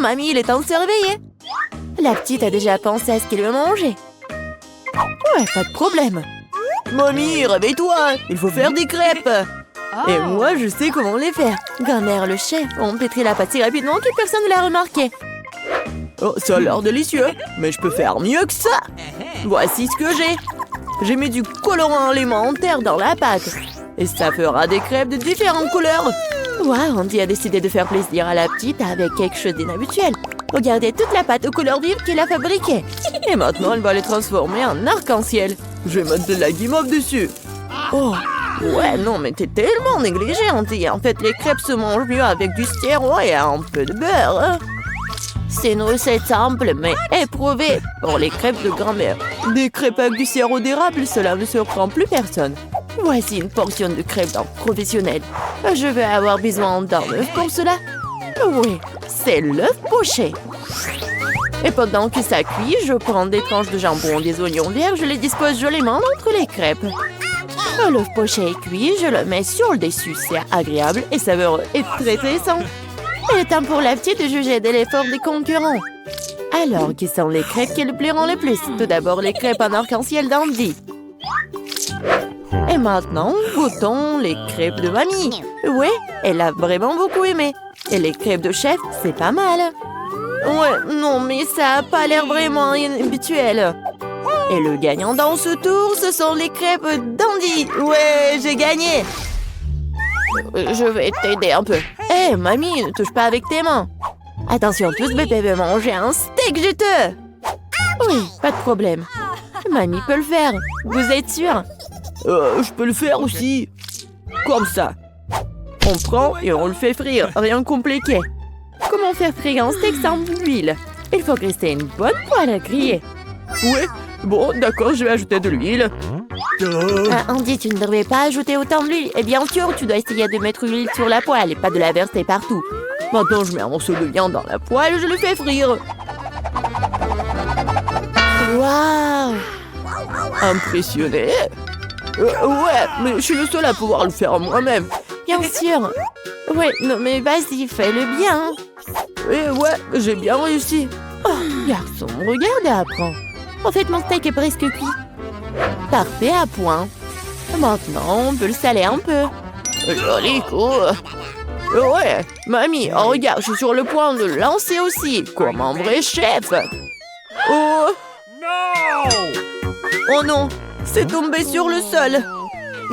mamie, il est temps de se réveiller. La petite a déjà pensé à ce qu'elle veut manger. Ouais, pas de problème. Mamie, réveille-toi, il faut faire des crêpes. Et moi, je sais comment les faire. Grand-mère, le chef, on pétrit la pâte si rapidement que personne ne l'a remarqué. Oh, ça a l'air délicieux, mais je peux faire mieux que ça. Voici ce que j'ai. J'ai mis du colorant alimentaire dans la pâte. Et ça fera des crêpes de différentes couleurs. Wow, Andy a décidé de faire plaisir à la petite avec quelque chose d'inhabituel. Regardez toute la pâte aux couleurs vives qu'il a fabriquée. Et maintenant, elle va les transformer en arc-en-ciel. Je vais mettre de la guimauve dessus. Oh, ouais, non, mais t'es tellement négligée, Andy. En fait, les crêpes se mangent mieux avec du sirop et un peu de beurre. Hein. C'est une recette simple, mais éprouvée pour les crêpes de grand-mère. Des crêpes avec du sirop d'érable, cela ne surprend plus personne. Voici une portion de crêpes d'un professionnel. Je vais avoir besoin d'un œuf pour cela. Oui, c'est l'œuf poché. Et pendant que ça cuit, je prends des tranches de jambon, des oignons verts, je les dispose joliment entre les crêpes. L'œuf poché est cuit, je le mets sur le dessus. C'est agréable et savoureux et très récent. Il est temps pour la petite de juger de l'effort des concurrents. Alors, qui sont les crêpes qui le plairont le plus? Tout d'abord, les crêpes en arc-en-ciel d'Andy. Et maintenant, goûtons les crêpes de mamie. Oui, elle a vraiment beaucoup aimé. Et les crêpes de chef, c'est pas mal. Ouais, non, mais ça a pas l'air vraiment habituel. Et le gagnant dans ce tour, ce sont les crêpes d'Andy. Ouais, j'ai gagné. Je vais t'aider un peu. Hé, mamie, ne touche pas avec tes mains. Attention, tous bébé veut manger un steak juteux. Oui, pas de problème. Mamie peut le faire. Vous êtes sûr? Je peux le faire aussi. Comme ça. On prend et on le fait frire. Rien de compliqué. Comment faire frire un steak sans huile? Il faut graisser une bonne poêle à griller. Ouais, bon, d'accord, je vais ajouter de l'huile. Andy, tu ne devrais pas ajouter autant d'huile. Et bien sûr, tu dois essayer de mettre l'huile sur la poêle et pas de la verser partout. Maintenant, je mets un morceau de viande dans la poêle et je le fais frire. Waouh! Impressionné? Ouais, mais je suis le seul à pouvoir le faire moi-même. Bien sûr. Ouais, non mais vas-y, fais-le bien. Ouais, j'ai bien réussi. Oh, garçon, regarde et apprends. En fait, mon steak est presque cuit. Parfait à point. Maintenant, on peut le saler un peu. Joli coup. Ouais, mamie, oh, regarde, je suis sur le point de le lancer aussi, comme un vrai chef. Oh non, c'est tombé sur le sol.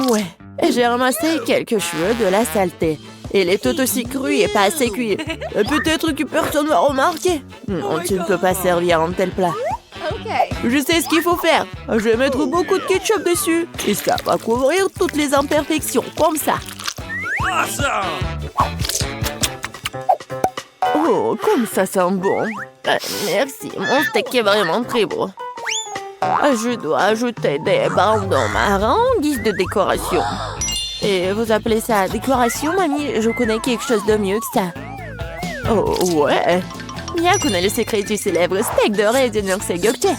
Ouais, j'ai ramassé quelques cheveux de la saleté. Il est tout aussi cru et pas assez cuit. Peut-être que personne va remarquer. Non, tu ne peux pas servir un tel plat. Je sais ce qu'il faut faire. Je vais mettre beaucoup de ketchup dessus. Et ça va couvrir toutes les imperfections, comme ça. Oh, comme ça sent bon. Merci, mon steak est vraiment très beau. Je dois ajouter des bandeaux marrons en guise de décoration. Et vous appelez ça décoration, mamie? Je connais quelque chose de mieux que ça. Oh, ouais. Mia connaît le secret du célèbre steak doré de Nurse Gökçe.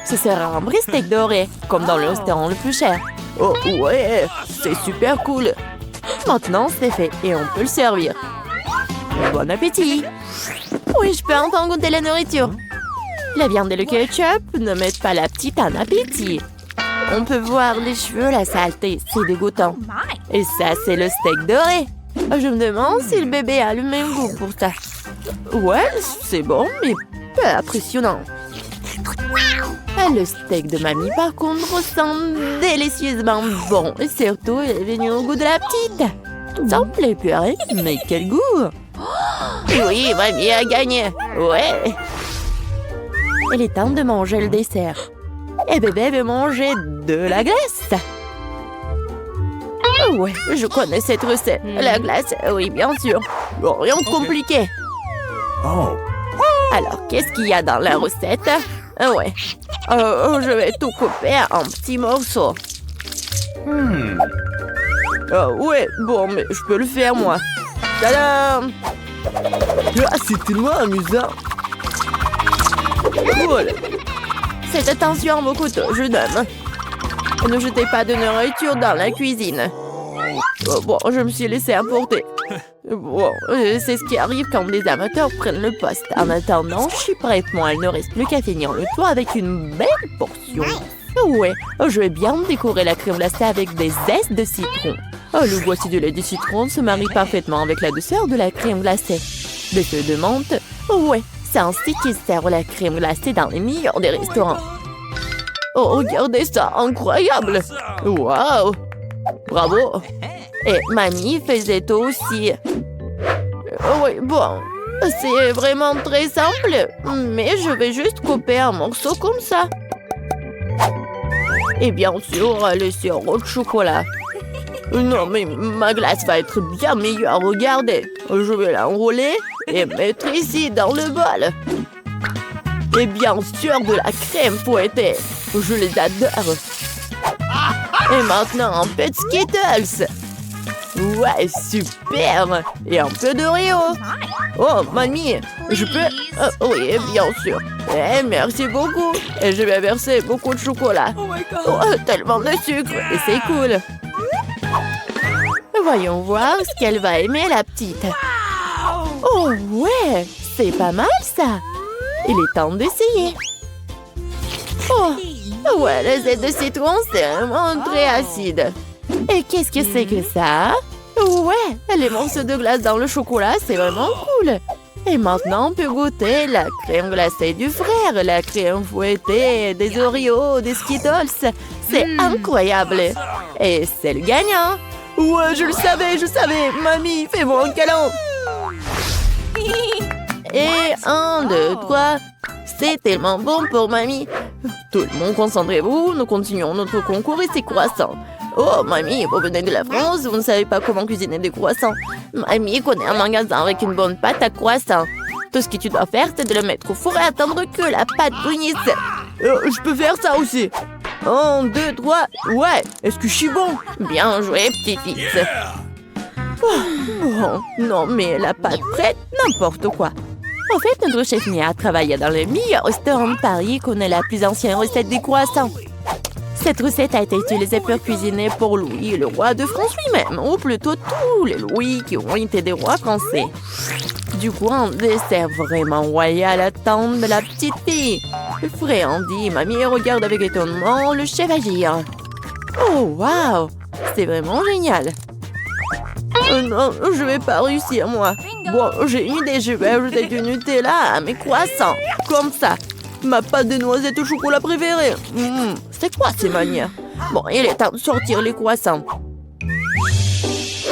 Ce sera un vrai steak doré, comme dans le restaurant le plus cher. Oh, ouais, c'est super cool. Maintenant, c'est fait et on peut le servir. Bon appétit. Oui, je peux enfin goûter la nourriture. La viande et le ketchup ne mettent pas la petite en appétit. On peut voir les cheveux, la saleté, c'est dégoûtant. Et ça, c'est le steak doré. Je me demande si le bébé a le même goût pour ça. Ouais, c'est bon, mais peu impressionnant. Le steak de mamie, par contre, sent délicieusement bon. Et surtout, il est venu au goût de la petite. Ça me plaît purée, mais quel goût! Oui, mamie a gagné. Ouais. Il est temps de manger le dessert. Et bébé veut manger de la glace. Ouais, je connais cette recette. La glace, oui, bien sûr. Bon, rien de compliqué. Alors, qu'est-ce qu'il y a dans la recette? Ouais. Je vais tout couper en petits morceaux. Ouais, bon, mais je peux le faire, moi. Tadam! C'est tellement amusant. Voilà. Faites attention à vos couteaux, jeune homme. Ne jetez pas de nourriture dans la cuisine. Bon, je me suis laissé emporter. Bon, c'est ce qui arrive quand les amateurs prennent le poste. En attendant, je suis prête. Moi, il ne reste plus qu'à finir le toit avec une belle portion. Ouais, je vais bien décorer la crème glacée avec des zestes de citron. Oh, le boîtier de lait de citron se marie parfaitement avec la douceur de la crème glacée. Des feuilles de menthe. Ouais, c'est ainsi qu'ils servent la crème glacée dans les meilleurs des restaurants. Oh, regardez ça, incroyable! Waouh! Bravo! Et mamie faisait aussi. Oui, bon, c'est vraiment très simple, mais je vais juste couper un morceau comme ça. Et bien sûr, le sirop de chocolat. Non, mais ma glace va être bien meilleure, regardez. Je vais l'enrouler et mettre ici dans le bol. Et bien sûr, de la crème fouettée. Je les adore. Et maintenant, un peu de Skittles. Ouais, super. Et un peu d'Oreo. Oh, mamie, je peux... oui, bien sûr. Eh, merci beaucoup. Et je vais verser beaucoup de chocolat. Oh, tellement de sucre. Et c'est cool. Voyons voir ce qu'elle va aimer, la petite. Oh, ouais, c'est pas mal, ça. Il est temps d'essayer. Oh, ouais, le zeste de citron, c'est vraiment très acide. Et qu'est-ce que c'est que ça? Ouais, les morceaux de glace dans le chocolat, c'est vraiment cool. Et maintenant, on peut goûter la crème glacée du frère, la crème fouettée, des Oreos, des Skittles. C'est incroyable. Et c'est le gagnant. Ouais, je le savais. Mamie, fais-moi un câlin. Et 1, 2, 3. C'est tellement bon pour mamie. Tout le monde, concentrez-vous. Nous continuons notre concours et c'est croissant. Oh, mamie, vous venez de la France, vous ne savez pas comment cuisiner des croissants. Mamie connaît un magasin avec une bonne pâte à croissant. Tout ce que tu dois faire, c'est de le mettre au four et attendre que la pâte brunisse. Je peux faire ça aussi. 1, 2, 3. Ouais, est-ce que je suis bon? Bien joué, petit-fils. Oh, bon, non, mais la pâte prête, n'importe quoi. En fait, notre chef Mia a travaillé dans le meilleur restaurant de Paris et connaît la plus ancienne recette des croissants. Cette recette a été utilisée pour cuisiner pour Louis, le roi de France lui-même, ou plutôt tous les Louis qui ont été des rois français. Du coup, un dessert vraiment royal attend de la petite fille. Frais Andy et mamie regardent avec étonnement le chef agir. Oh, waouh! C'est vraiment génial! Non, je vais pas réussir, moi. Bon, j'ai une idée, je vais ajouter du Nutella à mes croissants. Comme ça. Ma pâte de noisettes au chocolat préférée. C'est quoi ces manières? Bon, il est temps de sortir les croissants.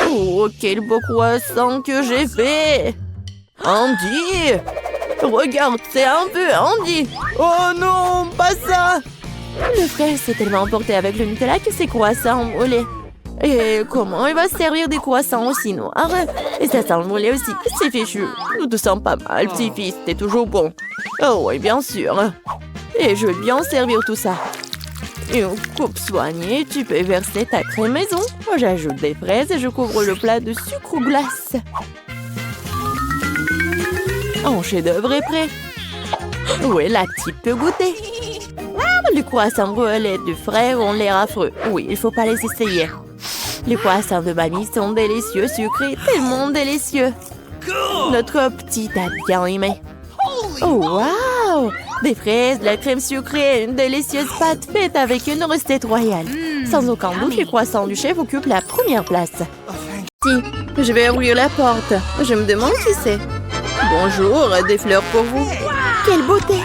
Oh, quel beau croissant que j'ai fait! Andy! Regarde, c'est un peu Andy! Oh non, pas ça! Le frère s'est tellement emporté avec le Nutella que ses croissants ont brûlé. Et comment il va se servir des croissants aussi noirs? Et ça sent le brûlé aussi. C'est fichu. Nous te sens pas mal, petit-fils. T'es toujours bon. Oh oui, bien sûr. Et je vais bien servir tout ça. Une coupe soignée, tu peux verser ta crème maison. J'ajoute des fraises et je couvre le plat de sucre ou glace. Un chef-d'œuvre est prêt. Oui, la petite peut goûter. Les croissants brûlés du frère ont l'air affreux. Oui, il faut pas les essayer. Les croissants de mamie sont délicieux, sucrés, tellement délicieux. Notre petite a bien aimé. Oh, wow! Des fraises, de la crème sucrée, une délicieuse pâte faite avec une recette royale. Sans aucun doute, les croissants du chef occupent la première place. Si, je vais ouvrir la porte. Je me demande qui c'est. Bonjour, des fleurs pour vous. Quelle beauté!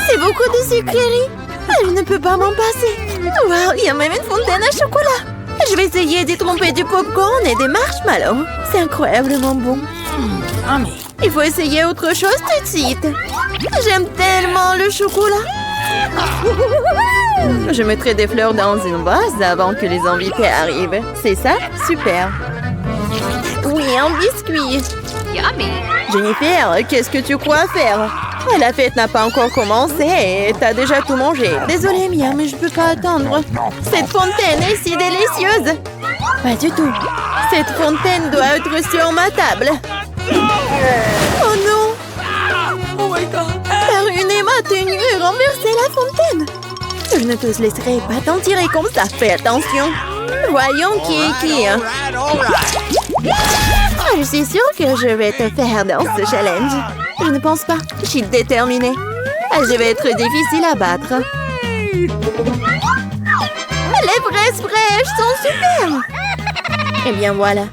C'est beaucoup de sucreries. Je ne peux pas m'en passer. Wow, il y a même une fontaine à chocolat. Je vais essayer d'y tromper du popcorn et des marshmallows. C'est incroyablement bon. Il faut essayer autre chose tout de suite. J'aime tellement le chocolat. Je mettrai des fleurs dans une vase avant que les invités arrivent. C'est ça? Super. Oui, un biscuit. Jennifer, qu'est-ce que tu crois faire? La fête n'a pas encore commencé et t'as déjà tout mangé. Désolée, Mia, mais je peux pas attendre. Cette fontaine est si délicieuse. Pas du tout. Cette fontaine doit être sur ma table. Oh non! Oh my God! T'as ruiné ma tenue et renversé la fontaine. Je ne te laisserai pas t'en tirer comme ça. Fais attention. Voyons qui est qui. Je suis sûre que je vais te faire dans ce challenge. Je ne pense pas. Je suis déterminée. Je vais être difficile à battre. Les fraises fraîches sont super. Eh bien voilà.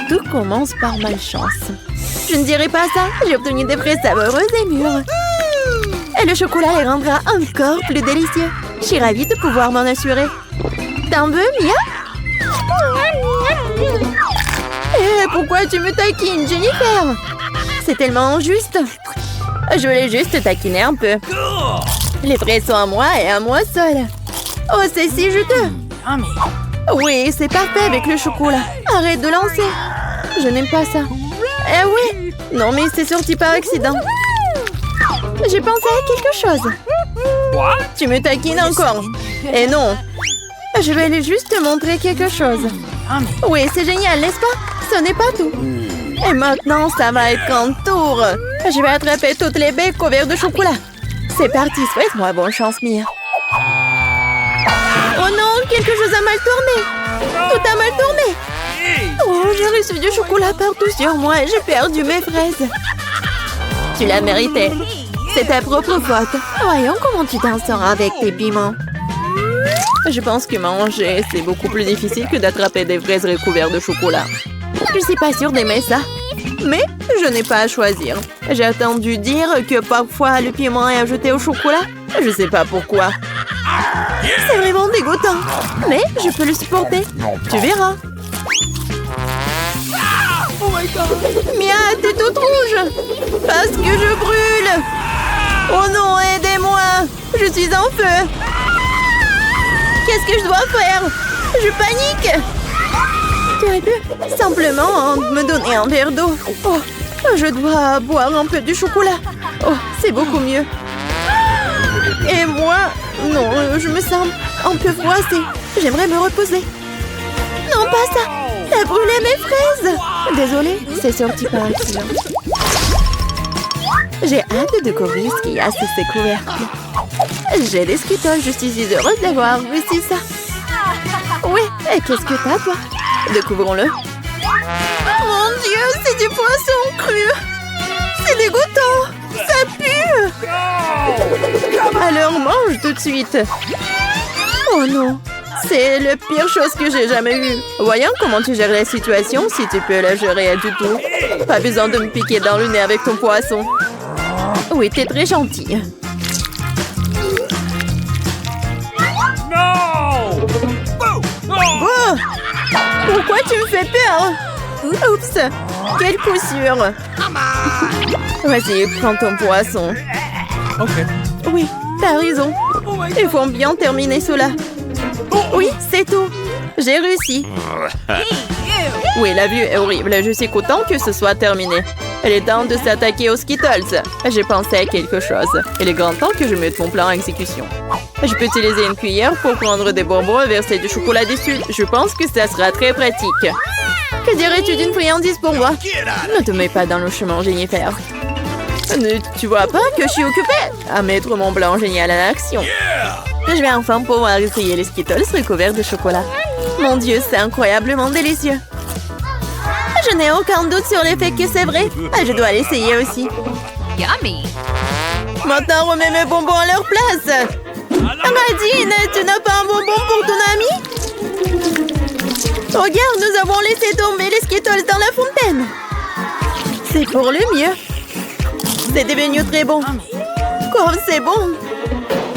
Tout commence par malchance. Je ne dirai pas ça. J'ai obtenu des fraises savoureuses et mûres. Et le chocolat les rendra encore plus délicieux. Je suis ravie de pouvoir m'en assurer. T'en veux, Mia? Eh, pourquoi tu me taquines, Jennifer? C'est tellement injuste. Je voulais juste taquiner un peu. Les fraises sont à moi et à moi seule. Oh, c'est si juteux. Oui, c'est parfait avec le chocolat. Arrête de lancer. Je n'aime pas ça. Eh oui. Non, mais c'est sorti par accident. J'ai pensé à quelque chose. Tu me taquines encore. Et non. Je vais lui juste te montrer quelque chose. Oui, c'est génial, n'est-ce pas? Ce n'est pas tout. Et maintenant, ça va être ton tour. Je vais attraper toutes les baies couvertes de chocolat. C'est parti, souhaite-moi bonne chance, Mia. Oh non, quelque chose a mal tourné. Tout a mal tourné. Oh, j'ai reçu du chocolat partout sur moi et j'ai perdu mes fraises. Tu l'as mérité. C'est ta propre faute. Voyons comment tu t'en sors avec tes piments. Je pense que manger, c'est beaucoup plus difficile que d'attraper des fraises recouvertes de chocolat. Je suis pas sûre d'aimer ça. Mais je n'ai pas à choisir. J'ai entendu dire que parfois le piment est ajouté au chocolat. Je sais pas pourquoi. C'est vraiment dégoûtant. Mais je peux le supporter. Tu verras. Oh my God. Mia, t'es toute rouge. Parce que je brûle. Oh non, aidez-moi. Je suis en feu. Qu'est-ce que je dois faire? Je panique. Tu aurais pu simplement me donner un verre d'eau. Oh, je dois boire un peu du chocolat. Oh, c'est beaucoup mieux. Et moi, non, je me sens un peu froissée. J'aimerais me reposer. Non, pas ça. T'as brûlé mes fraises. Désolée, c'est sorti par accident. J'ai hâte de découvrir ce qu'il y a sous ces couvercles. J'ai des Skittles, je suis heureuse d'avoir réussi ça. Oui, et qu'est-ce que t'as, toi? Découvrons-le. Mon Dieu, c'est du poisson cru. C'est dégoûtant. Ça pue. Alors mange tout de suite. Oh non, c'est la pire chose que j'ai jamais eue. Voyons comment tu gères la situation, si tu peux la gérer du tout. Pas besoin de me piquer dans le nez avec ton poisson. Oui, t'es très gentille. Oh! Pourquoi tu me fais peur? Oups! Quelle coup sûr! Vas-y, prends ton poisson. Oui, t'as raison. Il faut bien terminer cela. Oui, c'est tout. J'ai réussi. Oui, la vue est horrible. Je suis content que ce soit terminé. Il est temps de s'attaquer aux Skittles. J'ai pensé à quelque chose. Il est grand temps que je mette mon plan en exécution. Je peux utiliser une cuillère pour prendre des bonbons et verser du chocolat dessus. Je pense que ça sera très pratique. Que dirais-tu d'une friandise pour moi? Ne te mets pas dans le chemin, Jennifer. Tu vois pas que je suis occupée à mettre mon plan génial en action. Je vais enfin pouvoir essayer les Skittles recouverts de chocolat. Mon Dieu, c'est incroyablement délicieux. Je n'ai aucun doute sur le fait que c'est vrai. Je dois l'essayer aussi. Yummy! Maintenant, remets mes bonbons à leur place. Nadine, tu n'as pas un bonbon pour ton ami? Regarde, nous avons laissé tomber les Skittles dans la fontaine. C'est pour le mieux. C'est devenu très bon. Comme c'est bon.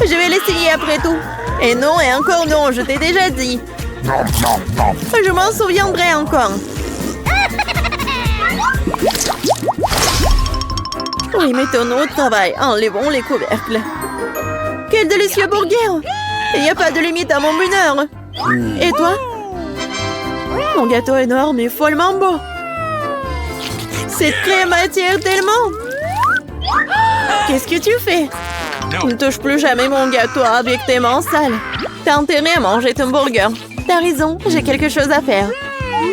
Je vais l'essayer après tout. Et non, et encore non, je t'ai déjà dit. Je m'en souviendrai encore. Oui, mettons-nous au travail. Enlevons les couvercles. Quel délicieux burger! Il n'y a pas de limite à mon bonheur. Et toi? Mon gâteau est énorme et follement beau. Cette crème attire tellement. Qu'est-ce que tu fais? Ne touche plus jamais mon gâteau avec tes mains sales. T'as intérêt à manger ton burger. T'as raison, j'ai quelque chose à faire.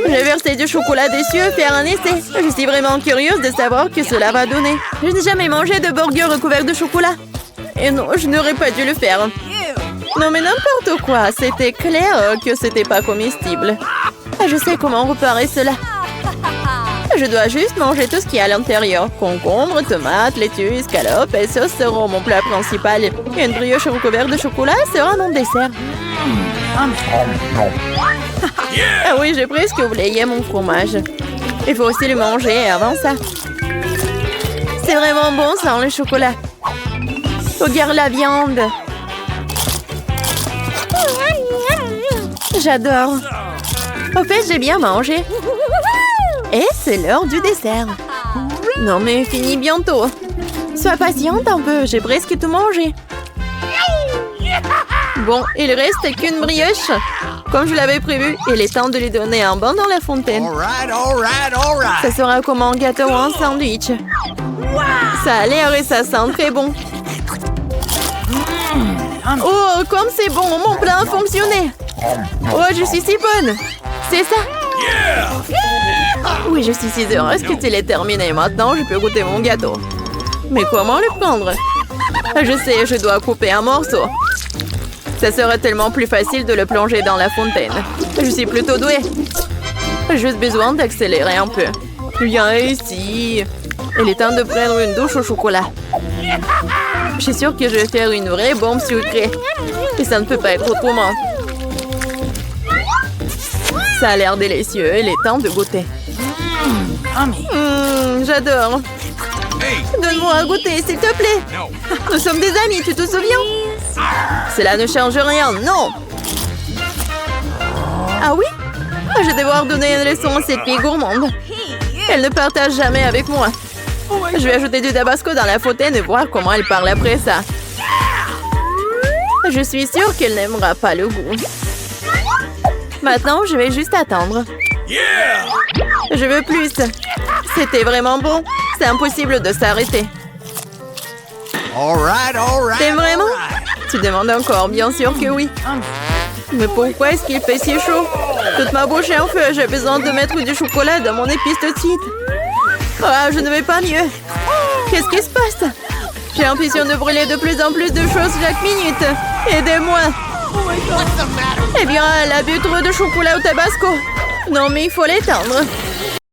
Je vais verser du chocolat dessus et faire un essai. Je suis vraiment curieuse de savoir ce que cela va donner. Je n'ai jamais mangé de burger recouvert de chocolat. Et non, je n'aurais pas dû le faire. Non mais n'importe quoi, c'était clair que c'était pas comestible. Je sais comment réparer cela. Je dois juste manger tout ce qu'il y a à l'intérieur. Concombre, tomates, laitue, escalope et sauce seront mon plat principal. Et une brioche recouverte de chocolat sera mon dessert. Ah oui, j'ai presque oublié mon fromage. Il faut aussi le manger avant ça. C'est vraiment bon sans le chocolat. Regarde la viande. J'adore. Au fait, j'ai bien mangé. Et c'est l'heure du dessert. Non mais fini bientôt. Sois patiente un peu, j'ai presque tout mangé. Bon, il reste qu'une brioche. Comme je l'avais prévu, il est temps de lui donner un bain dans la fontaine. Ça sera comme un gâteau ou un sandwich. Ça a l'air et ça sent très bon. Oh, comme c'est bon, mon plat a fonctionné. Oh, je suis si bonne. C'est ça? Oui, je suis si heureuse que tu l'aies terminé. Maintenant, je peux goûter mon gâteau. Mais comment le prendre? Je sais, je dois couper un morceau. Ça serait tellement plus facile de le plonger dans la fontaine. Je suis plutôt douée. J'ai juste besoin d'accélérer un peu. Viens ici. Il est temps de prendre une douche au chocolat. Je suis sûre que je vais faire une vraie bombe sucrée. Et ça ne peut pas être autrement. Ça a l'air délicieux. Il est temps de goûter. J'adore. Donne-moi à goûter, s'il te plaît. Nous sommes des amis, tu te souviens? Cela ne change rien, non. Ah oui? Je vais devoir donner une leçon à cette fille gourmande. Elle ne partage jamais avec moi. Je vais ajouter du tabasco dans la fontaine et voir comment elle parle après ça. Je suis sûre qu'elle n'aimera pas le goût. Maintenant, je vais juste attendre. Je veux plus. C'était vraiment bon. C'est impossible de s'arrêter. T'aimes vraiment? Tu demandes encore, bien sûr que oui. Mais pourquoi est-ce qu'il fait si chaud? Toute ma bouche est en feu. J'ai besoin de mettre du chocolat dans mon épice tout de suite. Ah, je ne vais pas mieux. Qu'est-ce qui se passe? J'ai l'impression de brûler de plus en plus de choses chaque minute. Aidez-moi. Eh bien, elle a bu trop de chocolat au tabasco. Non, mais il faut l'éteindre.